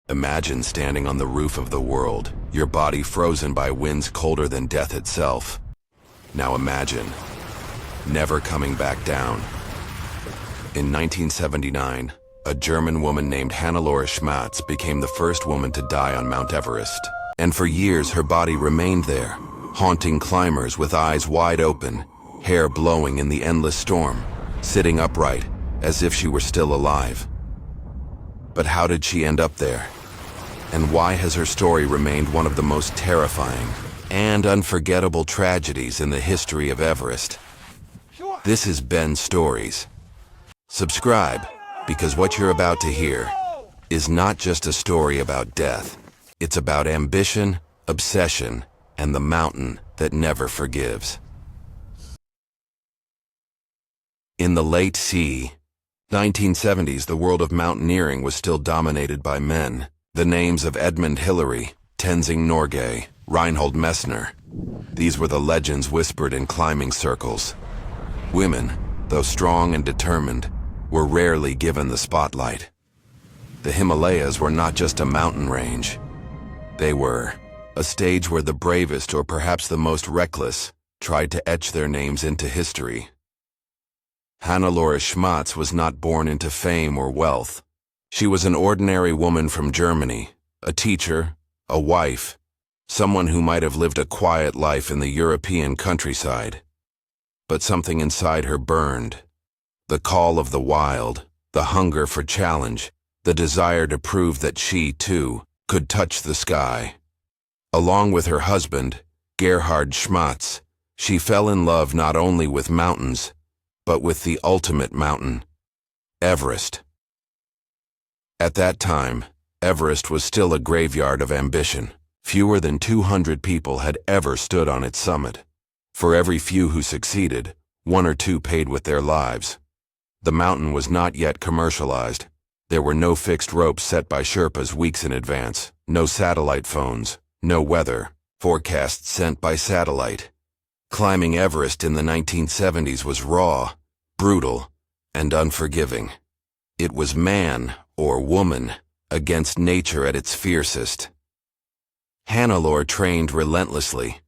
Imagine standing on the roof of the world, your body frozen by winds colder than death itself. Now imagine never coming back down. In 1979, a German woman named Hannelore Schmatz became the first woman to die on Mount Everest. And for years her body remained there, haunting climbers with eyes wide open, hair blowing in the endless storm, sitting upright as if she were still alive. But how did she end up there? And why has her story remained one of the most terrifying and unforgettable tragedies in the history of Everest? This is Ben's Stories. Subscribe, because what you're about to hear is not just a story about death. It's about ambition, obsession, and the mountain that never forgives. In the late 1970s, the world of mountaineering was still dominated by men. The names of Edmund Hillary, Tenzing Norgay, Reinhold Messner. These were the legends whispered in climbing circles. Women, though strong and determined, were rarely given the spotlight. The Himalayas were not just a mountain range. They were a stage where the bravest, or perhaps the most reckless, tried to etch their names into history. Hannelore Schmatz was not born into fame or wealth. She was an ordinary woman from Germany, a teacher, a wife, someone who might have lived a quiet life in the European countryside. But something inside her burned. The call of the wild, the hunger for challenge, the desire to prove that she, too, could touch the sky. Along with her husband, Gerhard Schmatz, she fell in love not only with mountains, but with the ultimate mountain, Everest. At that time, Everest was still a graveyard of ambition. Fewer than 200 people had ever stood on its summit. For every few who succeeded, one or two paid with their lives. The mountain was not yet commercialized. There were no fixed ropes set by Sherpas weeks in advance, no satellite phones, no weather forecasts sent by satellite. Climbing Everest in the 1970s was raw, brutal, and unforgiving. It was man, or woman, against nature at its fiercest. Hannelore trained relentlessly.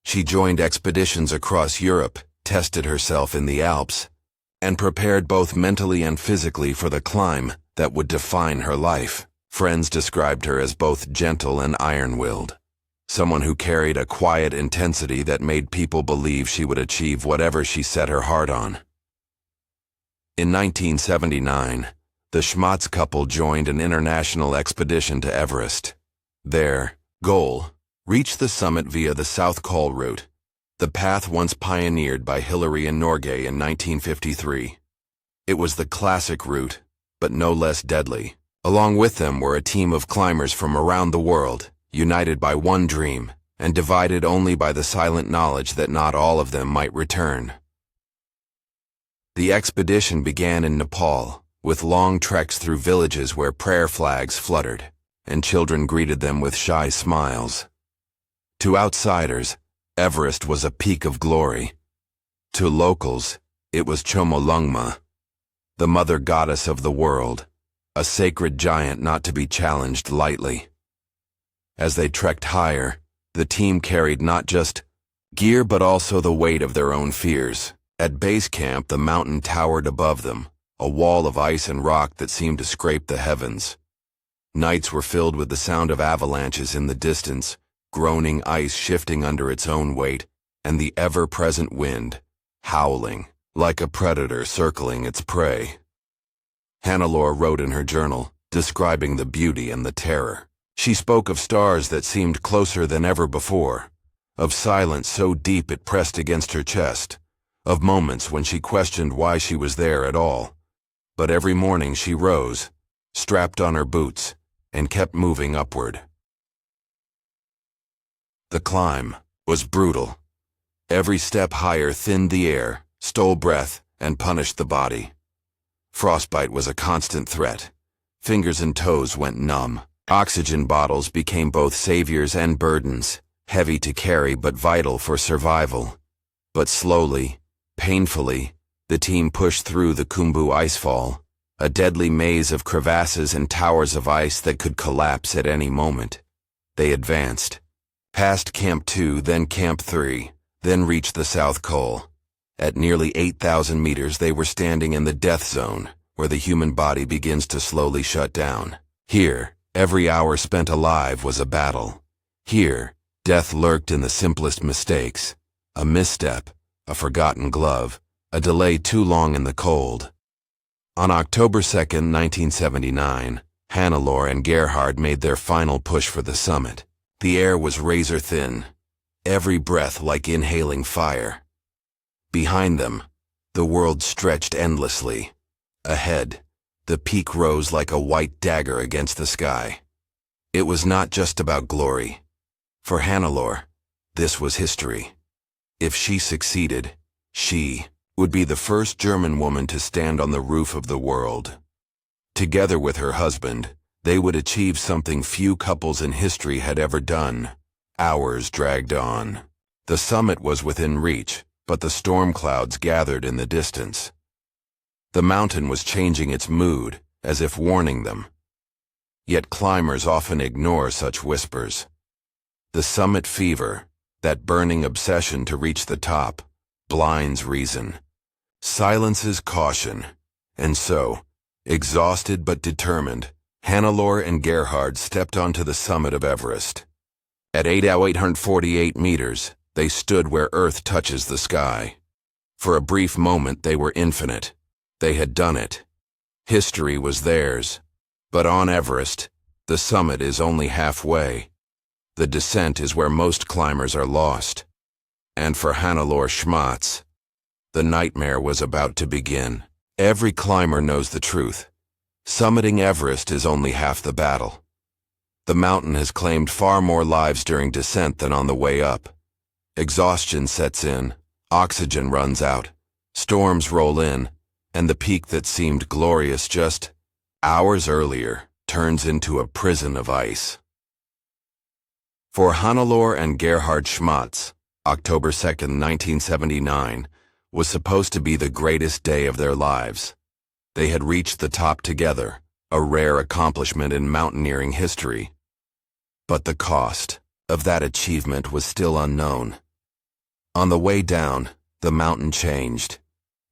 She joined expeditions across Europe, tested herself in the Alps, and prepared both mentally and physically for the climb that would define her life. Friends described her as both gentle and iron-willed, someone who carried a quiet intensity that made people believe she would achieve whatever she set her heart on. In 1979, the Schmatz couple joined an international expedition to Everest. Their goal: reach the summit via the South Col route, the path once pioneered by Hillary and Norgay in 1953. It was the classic route, but no less deadly. Along with them were a team of climbers from around the world, united by one dream, and divided only by the silent knowledge that not all of them might return. The expedition began in Nepal, with long treks through villages where prayer flags fluttered, and children greeted them with shy smiles. To outsiders, Everest was a peak of glory. To locals, it was Chomolungma, the mother goddess of the world, a sacred giant not to be challenged lightly. As they trekked higher, the team carried not just gear but also the weight of their own fears. At base camp, the mountain towered above them, a wall of ice and rock that seemed to scrape the heavens. Nights were filled with the sound of avalanches in the distance, groaning ice shifting under its own weight, and the ever-present wind, howling, like a predator circling its prey. Hannelore wrote in her journal, describing the beauty and the terror. She spoke of stars that seemed closer than ever before, of silence so deep it pressed against her chest, of moments when she questioned why she was there at all. But every morning she rose, strapped on her boots, and kept moving upward. The climb was brutal. Every step higher thinned the air, stole breath, and punished the body. Frostbite was a constant threat. Fingers and toes went numb. Oxygen bottles became both saviors and burdens, heavy to carry but vital for survival. But slowly, painfully, the team pushed through the Khumbu icefall, a deadly maze of crevasses and towers of ice that could collapse at any moment. They advanced, past Camp 2, then Camp 3, then reached the South Col. At nearly 8,000 meters, they were standing in the death zone, where the human body begins to slowly shut down. Here, every hour spent alive was a battle. Here, death lurked in the simplest mistakes: a misstep, a forgotten glove, a delay too long in the cold. On October 2nd, 1979, Hannelore and Gerhard made their final push for the summit. The air was razor thin, every breath like inhaling fire. Behind them, the world stretched endlessly. Ahead, the peak rose like a white dagger against the sky. It was not just about glory. For Hannelore, this was history. If she succeeded, she would be the first German woman to stand on the roof of the world. Together with her husband, they would achieve something few couples in history had ever done. Hours dragged on. The summit was within reach, but the storm clouds gathered in the distance. The mountain was changing its mood, as if warning them. Yet climbers often ignore such whispers. The summit fever, that burning obsession to reach the top, blinds reason, silences caution, and so, exhausted but determined, Hannelore and Gerhard stepped onto the summit of Everest. At 8,848 meters, they stood where Earth touches the sky. For a brief moment they were infinite. They had done it. History was theirs. But on Everest, the summit is only halfway. The descent is where most climbers are lost. And for Hannelore Schmatz, the nightmare was about to begin. Every climber knows the truth. Summiting Everest is only half the battle. The mountain has claimed far more lives during descent than on the way up. Exhaustion sets in, oxygen runs out, storms roll in, and the peak that seemed glorious just hours earlier turns into a prison of ice. For Hannelore and Gerhard Schmatz, October 2nd, 1979, was supposed to be the greatest day of their lives. They had reached the top together, a rare accomplishment in mountaineering history. But the cost of that achievement was still unknown. On the way down, the mountain changed.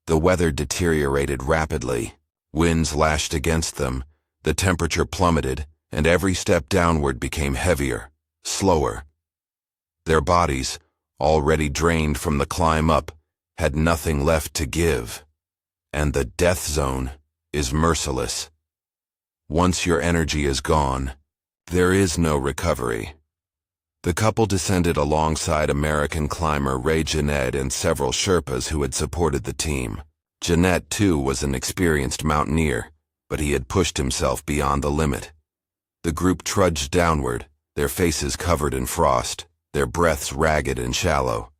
The weather deteriorated rapidly. Winds lashed against them, the temperature plummeted, and every step downward became heavier, slower. Their bodies, already drained from the climb up, had nothing left to give. And the death zone is merciless. Once your energy is gone, there is no recovery. The couple descended alongside American climber Ray Jeanette and several Sherpas who had supported the team. Jeanette, too, was an experienced mountaineer, but he had pushed himself beyond the limit. The group trudged downward, their faces covered in frost, their breaths ragged and shallow.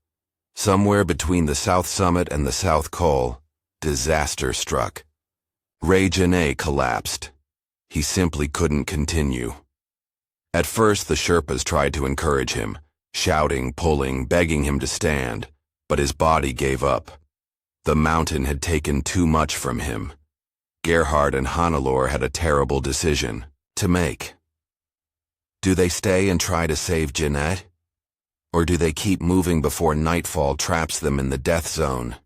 Somewhere between the South Summit and the South Col, disaster struck. Ray Jeanette collapsed. He simply couldn't continue. At first, the Sherpas tried to encourage him, shouting, pulling, begging him to stand, but his body gave up. The mountain had taken too much from him. Gerhard and Hannelore had a terrible decision to make. Do they stay and try to save Jeanette? Or do they keep moving before nightfall traps them in the death zone?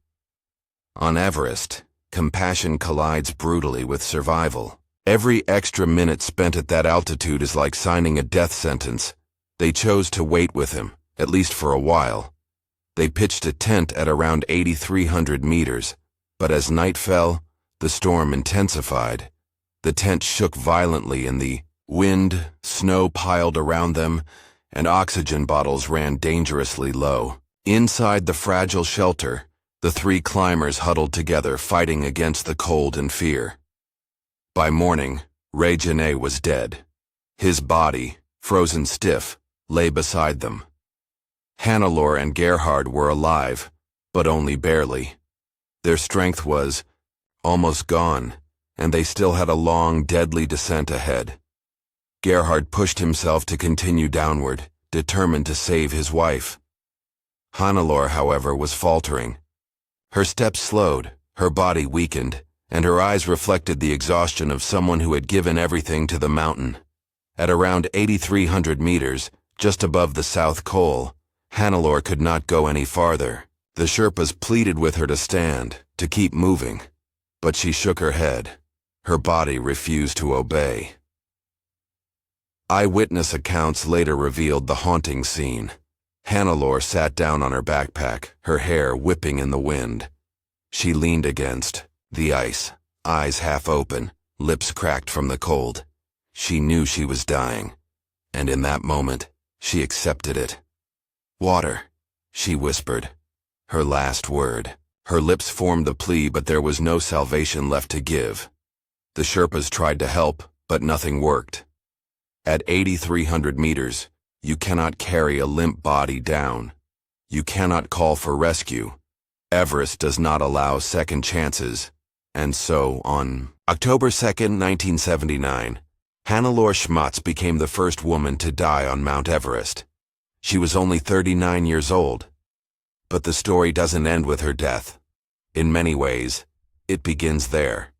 On Everest, compassion collides brutally with survival. Every extra minute spent at that altitude is like signing a death sentence. They chose to wait with him, at least for a while. They pitched a tent at around 8,300 meters, but as night fell, the storm intensified. The tent shook violently in the wind, snow piled around them, and oxygen bottles ran dangerously low. Inside the fragile shelter, the three climbers huddled together, fighting against the cold and fear. By morning, Ray Jeanette was dead. His body, frozen stiff, lay beside them. Hannelore and Gerhard were alive, but only barely. Their strength was almost gone, and they still had a long, deadly descent ahead. Gerhard pushed himself to continue downward, determined to save his wife. Hannelore, however, was faltering. Her steps slowed, her body weakened, and her eyes reflected the exhaustion of someone who had given everything to the mountain. At around 8,300 meters, just above the South Col, Hannelore could not go any farther. The Sherpas pleaded with her to stand, to keep moving, but she shook her head. Her body refused to obey. Eyewitness accounts later revealed the haunting scene. Hannelore sat down on her backpack, her hair whipping in the wind. She leaned against the ice, eyes half open, lips cracked from the cold. She knew she was dying, and in that moment, she accepted it. "Water," she whispered. Her last word. Her lips formed the plea, but there was no salvation left to give. The Sherpas tried to help, but nothing worked. At 8,300 meters, you cannot carry a limp body down. You cannot call for rescue. Everest does not allow second chances. And so, on October 2nd, 1979, Hannelore Schmatz became the first woman to die on Mount Everest. She was only 39 years old. But the story doesn't end with her death. In many ways, it begins there.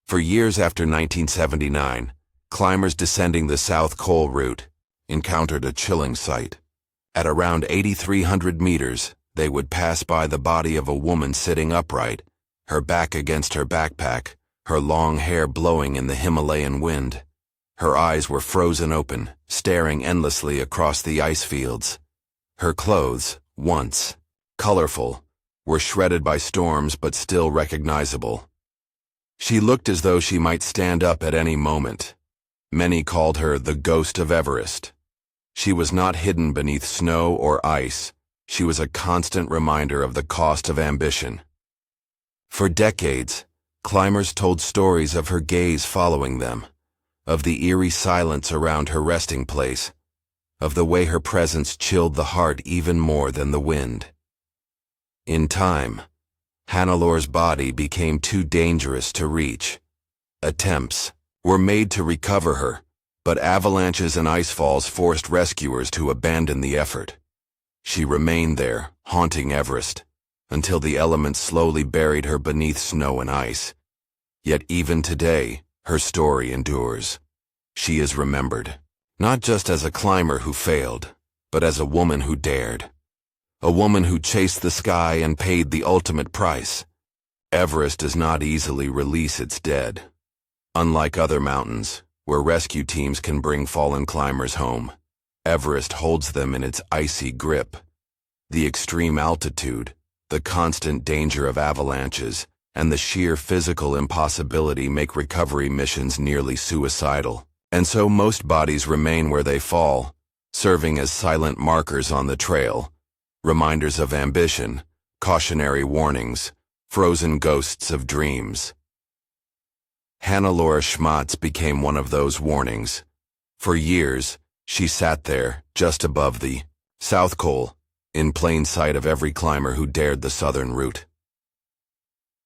For years after 1979, climbers descending the South Col route encountered a chilling sight. At around 8,300 meters, they would pass by the body of a woman sitting upright, her back against her backpack, her long hair blowing in the Himalayan wind. Her eyes were frozen open, staring endlessly across the ice fields. Her clothes, once colorful, were shredded by storms but still recognizable. She looked as though she might stand up at any moment. Many called her the ghost of Everest. She was not hidden beneath snow or ice. She was a constant reminder of the cost of ambition. For decades, climbers told stories of her gaze following them, of the eerie silence around her resting place, of the way her presence chilled the heart even more than the wind. In time, Hannelore's body became too dangerous to reach. Attempts were made to recover her, but avalanches and icefalls forced rescuers to abandon the effort. She remained there, haunting Everest, until the elements slowly buried her beneath snow and ice. Yet even today, her story endures. She is remembered, not just as a climber who failed, but as a woman who dared. A woman who chased the sky and paid the ultimate price. Everest does not easily release its dead. Unlike other mountains, where rescue teams can bring fallen climbers home, Everest holds them in its icy grip. The extreme altitude, the constant danger of avalanches, and the sheer physical impossibility make recovery missions nearly suicidal. And so most bodies remain where they fall, serving as silent markers on the trail, reminders of ambition, cautionary warnings, frozen ghosts of dreams. Hannelore Schmatz became one of those warnings. For years, she sat there, just above the South Col, in plain sight of every climber who dared the southern route.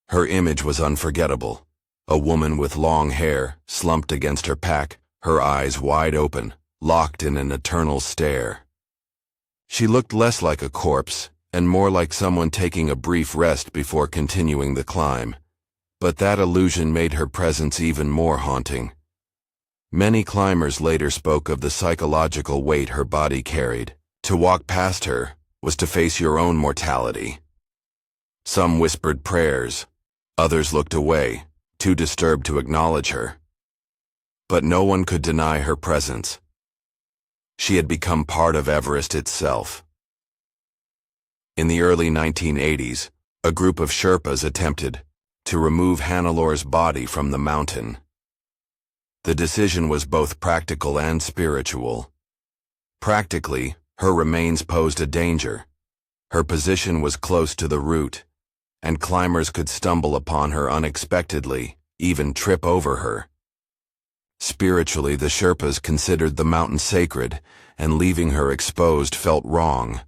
Her image was unforgettable. A woman with long hair, slumped against her pack, her eyes wide open, locked in an eternal stare. She looked less like a corpse, and more like someone taking a brief rest before continuing the climb. But that illusion made her presence even more haunting. Many climbers later spoke of the psychological weight her body carried. To walk past her was to face your own mortality. Some whispered prayers, others looked away, too disturbed to acknowledge her. But no one could deny her presence. She had become part of Everest itself. In the early 1980s, a group of Sherpas attempted to remove Hannelore's body from the mountain. The decision was both practical and spiritual. Practically, her remains posed a danger. Her position was close to the route, and climbers could stumble upon her unexpectedly, even trip over her. Spiritually, the Sherpas considered the mountain sacred, and leaving her exposed felt wrong.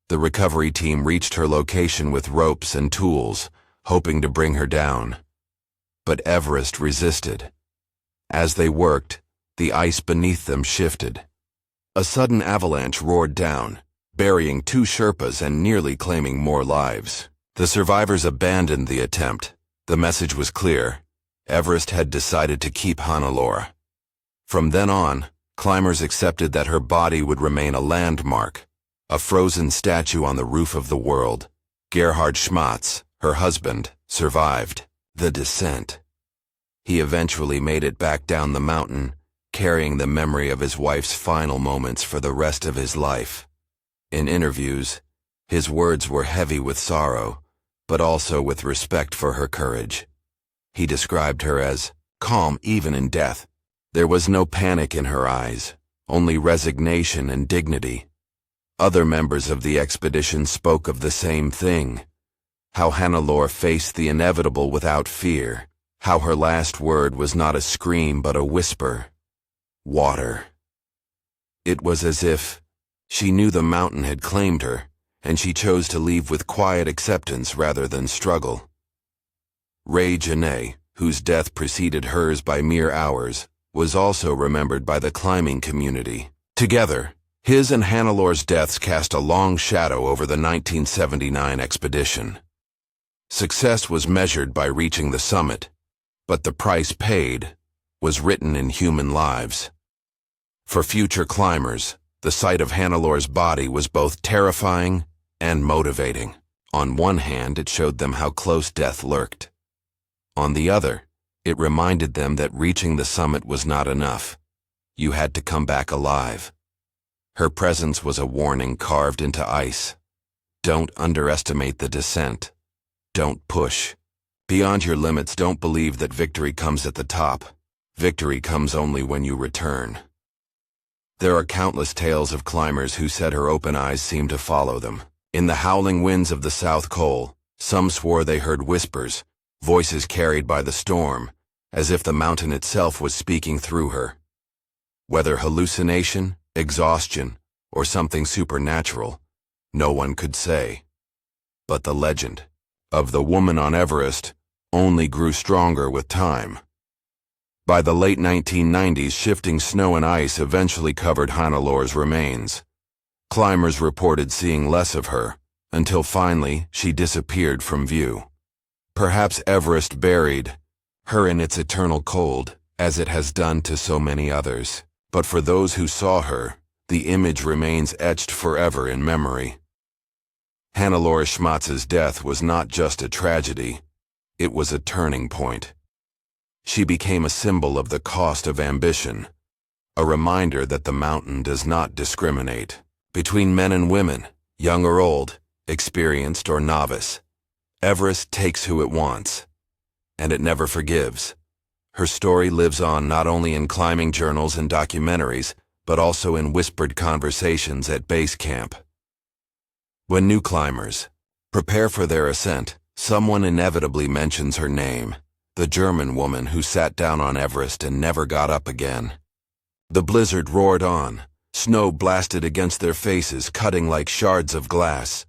The recovery team reached her location with ropes and tools, hoping to bring her down. But Everest resisted. As they worked, the ice beneath them shifted. A sudden avalanche roared down, burying 2 Sherpas and nearly claiming more lives. The survivors abandoned the attempt, The message was clear. Everest had decided to keep Hannelore. From then on, climbers accepted that her body would remain a landmark, a frozen statue on the roof of the world. Gerhard Schmatz, her husband, survived the descent. He eventually made it back down the mountain, carrying the memory of his wife's final moments for the rest of his life. In interviews, his words were heavy with sorrow, but also with respect for her courage. He described her as calm even in death. There was no panic in her eyes, only resignation and dignity. Other members of the expedition spoke of the same thing, how Hannelore faced the inevitable without fear, how her last word was not a scream but a whisper: water. It was as if she knew the mountain had claimed her, and she chose to leave with quiet acceptance rather than struggle. Ray Janae, whose death preceded hers by mere hours, was also remembered by the climbing community. Together, his and Hannelore's deaths cast a long shadow over the 1979 expedition. Success was measured by reaching the summit, but the price paid was written in human lives. For future climbers, the sight of Hannelore's body was both terrifying and motivating. On one hand, it showed them how close death lurked. On the other, it reminded them that reaching the summit was not enough. You had to come back alive. Her presence was a warning carved into ice. Don't underestimate the descent. Don't push. Beyond your limits, don't believe that victory comes at the top. Victory comes only when you return. There are countless tales of climbers who said her open eyes seemed to follow them. In the howling winds of the South Col, some swore they heard whispers, voices carried by the storm, as if the mountain itself was speaking through her. Whether hallucination, exhaustion, or something supernatural, no one could say. But the legend of the woman on Everest only grew stronger with time. By the late 1990s, shifting snow and ice eventually covered Hannelore's remains. Climbers reported seeing less of her, until finally she disappeared from view. Perhaps Everest buried her in its eternal cold, as it has done to so many others. But for those who saw her, the image remains etched forever in memory. Hannelore Schmatz's death was not just a tragedy, it was a turning point. She became a symbol of the cost of ambition, a reminder that the mountain does not discriminate between men and women, young or old, experienced or novice. Everest takes who it wants, and it never forgives. Her story lives on not only in climbing journals and documentaries, but also in whispered conversations at base camp. When new climbers prepare for their ascent, someone inevitably mentions her name, the German woman who sat down on Everest and never got up again. The blizzard roared on, snow blasted against their faces, cutting like shards of glass.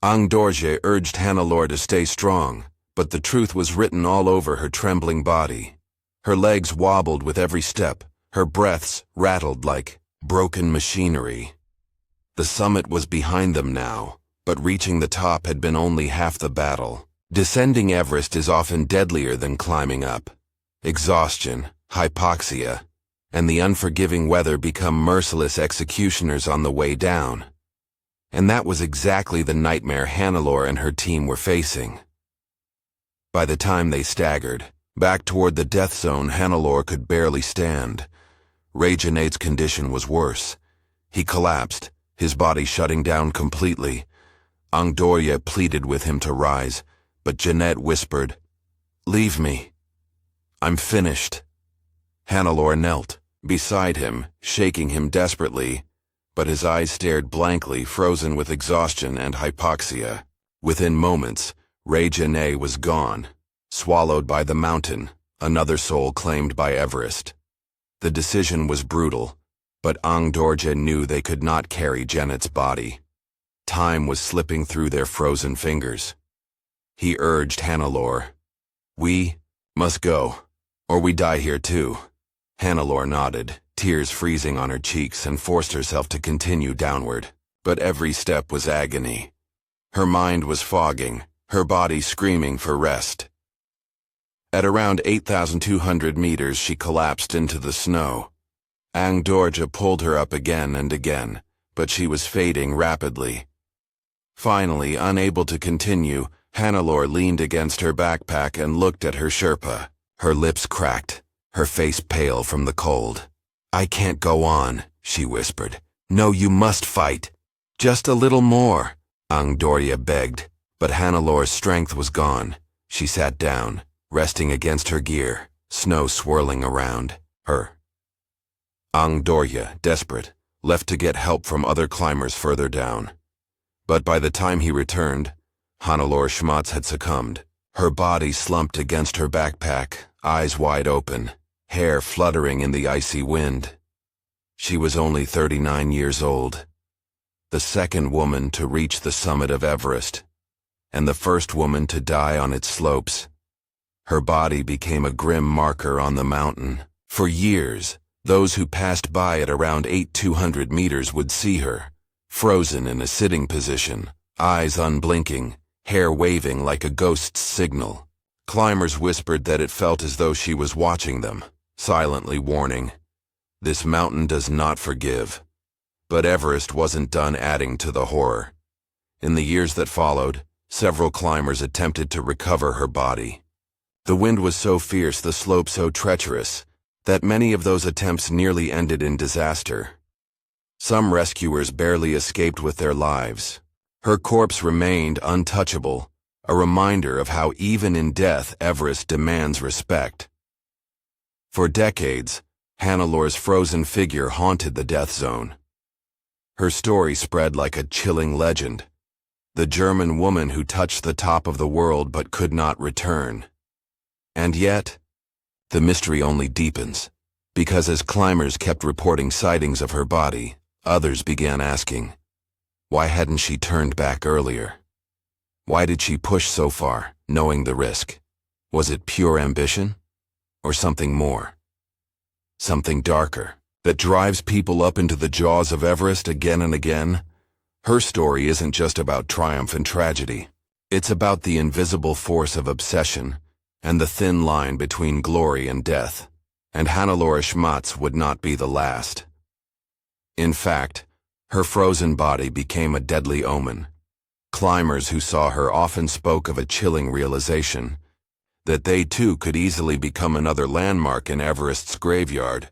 Ang Dorje urged Hannelore to stay strong, but the truth was written all over her trembling body. Her legs wobbled with every step, her breaths rattled like broken machinery. The summit was behind them now, but reaching the top had been only half the battle. Descending Everest is often deadlier than climbing up. Exhaustion, hypoxia, and the unforgiving weather become merciless executioners on the way down. And that was exactly the nightmare Hannelore and her team were facing. By the time they staggered back toward the death zone, Hannelore could barely stand. Ray Janae's condition was worse. He collapsed, his body shutting down completely. Ang Dorje pleaded with him to rise, but Jeanette whispered, "Leave me. I'm finished." Hannelore knelt beside him, shaking him desperately, but his eyes stared blankly, frozen with exhaustion and hypoxia. Within moments, Ray Janae was gone, swallowed by the mountain, another soul claimed by Everest. The decision was brutal, but Ang Dorje knew they could not carry Janet's body. Time was slipping through their frozen fingers. He urged Hannelore, "We must go, or we die here too." Hannelore nodded, tears freezing on her cheeks, and forced herself to continue downward. But every step was agony. Her mind was fogging, her body screaming for rest. At around 8,200 meters, she collapsed into the snow. Angdorja pulled her up again and again, but she was fading rapidly. Finally, unable to continue, Hannelore leaned against her backpack and looked at her Sherpa. Her lips cracked, her face pale from the cold. "I can't go on," she whispered. "No, you must fight. Just a little more," Angdorja begged, but Hannelore's strength was gone. She sat down, resting against her gear, snow swirling around her. Angdorja, desperate, left to get help from other climbers further down. But by the time he returned, Hannelore Schmatz had succumbed. Her body slumped against her backpack, eyes wide open, hair fluttering in the icy wind. She was only 39 years old, the second woman to reach the summit of Everest, and the first woman to die on its slopes. Her body became a grim marker on the mountain. For years, those who passed by at around 8,200 meters would see her, frozen in a sitting position, eyes unblinking, hair waving like a ghost's signal. Climbers whispered that it felt as though she was watching them, silently warning, "This mountain does not forgive." But Everest wasn't done adding to the horror. In the years that followed, several climbers attempted to recover her body. The wind was so fierce, the slope so treacherous, that many of those attempts nearly ended in disaster. Some rescuers barely escaped with their lives. Her corpse remained untouchable, a reminder of how even in death Everest demands respect. For decades, Hannelore's frozen figure haunted the death zone. Her story spread like a chilling legend, the German woman who touched the top of the world but could not return. And yet, the mystery only deepens, because as climbers kept reporting sightings of her body, others began asking, why hadn't she turned back earlier? Why did she push so far, knowing the risk? Was it pure ambition? Or something more? Something darker, that drives people up into the jaws of Everest again and again? Her story isn't just about triumph and tragedy. It's about the invisible force of obsession and the thin line between glory and death. And Hannelore Schmatz would not be the last. In fact, her frozen body became a deadly omen. Climbers who saw her often spoke of a chilling realization that they too could easily become another landmark in Everest's graveyard.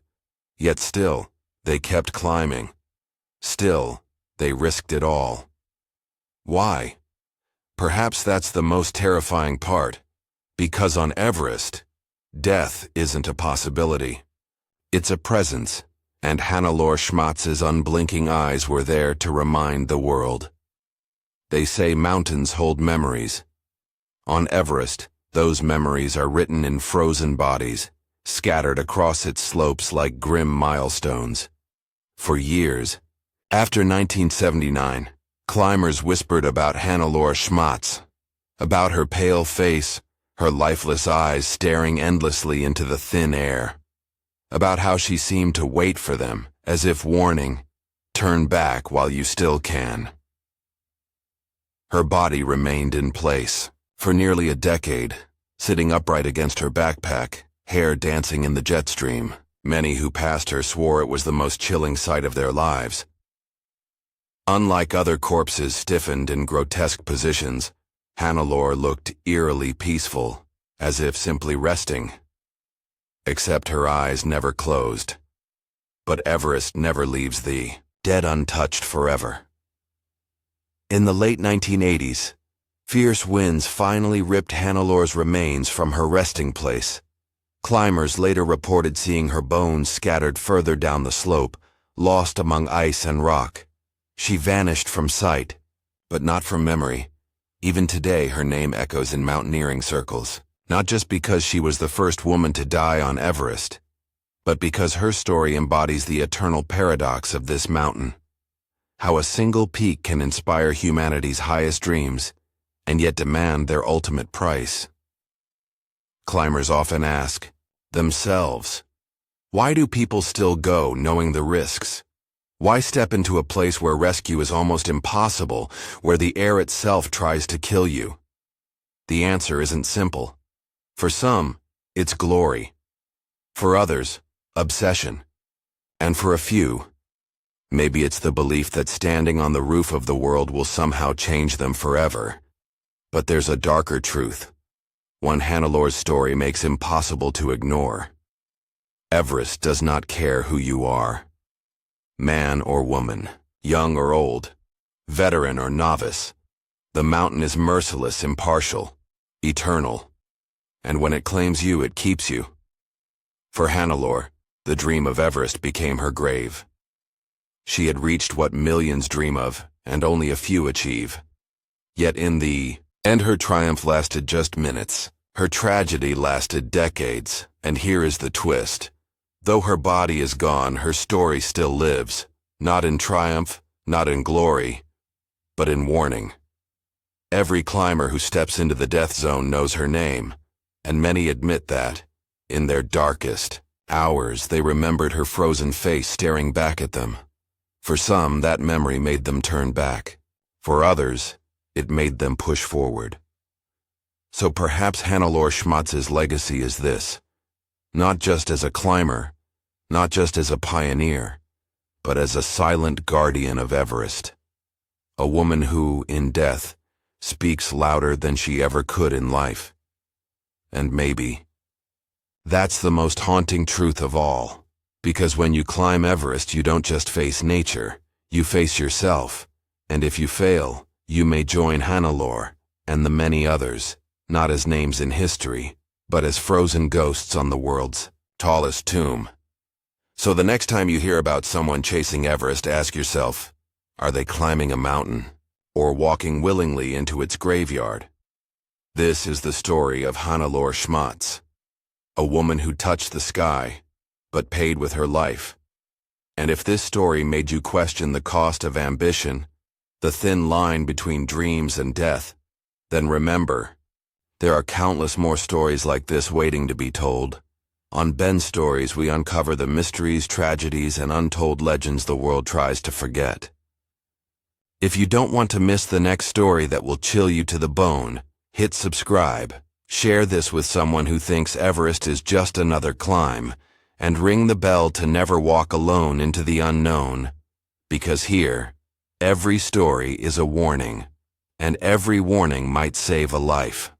Yet still, they kept climbing. Still, they risked it all. Why? Perhaps that's the most terrifying part. Because on Everest, death isn't a possibility. It's a presence, and Hannelore Schmatz's unblinking eyes were there to remind the world. They say mountains hold memories. On Everest, those memories are written in frozen bodies, scattered across its slopes like grim milestones. For years, after 1979, climbers whispered about Hannelore Schmatz, about her pale face, her lifeless eyes staring endlessly into the thin air, about how she seemed to wait for them, as if warning, turn back while you still can. Her body remained in place for nearly a decade, sitting upright against her backpack, hair dancing in the jet stream. Many who passed her swore it was the most chilling sight of their lives. Unlike other corpses stiffened in grotesque positions, Hannelore looked eerily peaceful, as if simply resting. Except her eyes never closed. But Everest never leaves the dead untouched forever. In the late 1980s, fierce winds finally ripped Hannelore's remains from her resting place. Climbers later reported seeing her bones scattered further down the slope, lost among ice and rock. She vanished from sight, but not from memory. Even today, her name echoes in mountaineering circles, not just because she was the first woman to die on Everest, but because her story embodies the eternal paradox of this mountain. How a single peak can inspire humanity's highest dreams, and yet demand their ultimate price. Climbers often ask themselves, why do people still go knowing the risks? Why step into a place where rescue is almost impossible, where the air itself tries to kill you? The answer isn't simple. For some, it's glory. For others, obsession. And for a few, maybe it's the belief that standing on the roof of the world will somehow change them forever. But there's a darker truth, one Hannelore's story makes impossible to ignore. Everest does not care who you are. Man or woman, young or old, veteran or novice, the mountain is merciless, impartial, eternal. And when it claims you, it keeps you. For Hannelore, the dream of Everest became her grave. She had reached what millions dream of, and only a few achieve. Yet in the end, her triumph lasted just minutes. Her tragedy lasted decades, and here is the twist. Though her body is gone, her story still lives, not in triumph, not in glory, but in warning. Every climber who steps into the death zone knows her name, and many admit that, in their darkest hours, they remembered her frozen face staring back at them. For some, that memory made them turn back. For others, it made them push forward. So perhaps Hannelore Schmatz's legacy is this: not just as a climber, not just as a pioneer, but as a silent guardian of Everest. A woman who, in death, speaks louder than she ever could in life. And maybe that's the most haunting truth of all, because when you climb Everest, you don't just face nature, you face yourself, and if you fail, you may join Hannelore and the many others, not as names in history, but as frozen ghosts on the world's tallest tomb. So the next time you hear about someone chasing Everest, ask yourself, are they climbing a mountain or walking willingly into its graveyard? This is the story of Hannelore Schmatz, a woman who touched the sky, but paid with her life. And if this story made you question the cost of ambition, the thin line between dreams and death, then remember, there are countless more stories like this waiting to be told. On Ben Stories, we uncover the mysteries, tragedies, and untold legends the world tries to forget. If you don't want to miss the next story that will chill you to the bone, hit subscribe, share this with someone who thinks Everest is just another climb, and ring the bell to never walk alone into the unknown. Because here, every story is a warning, and every warning might save a life.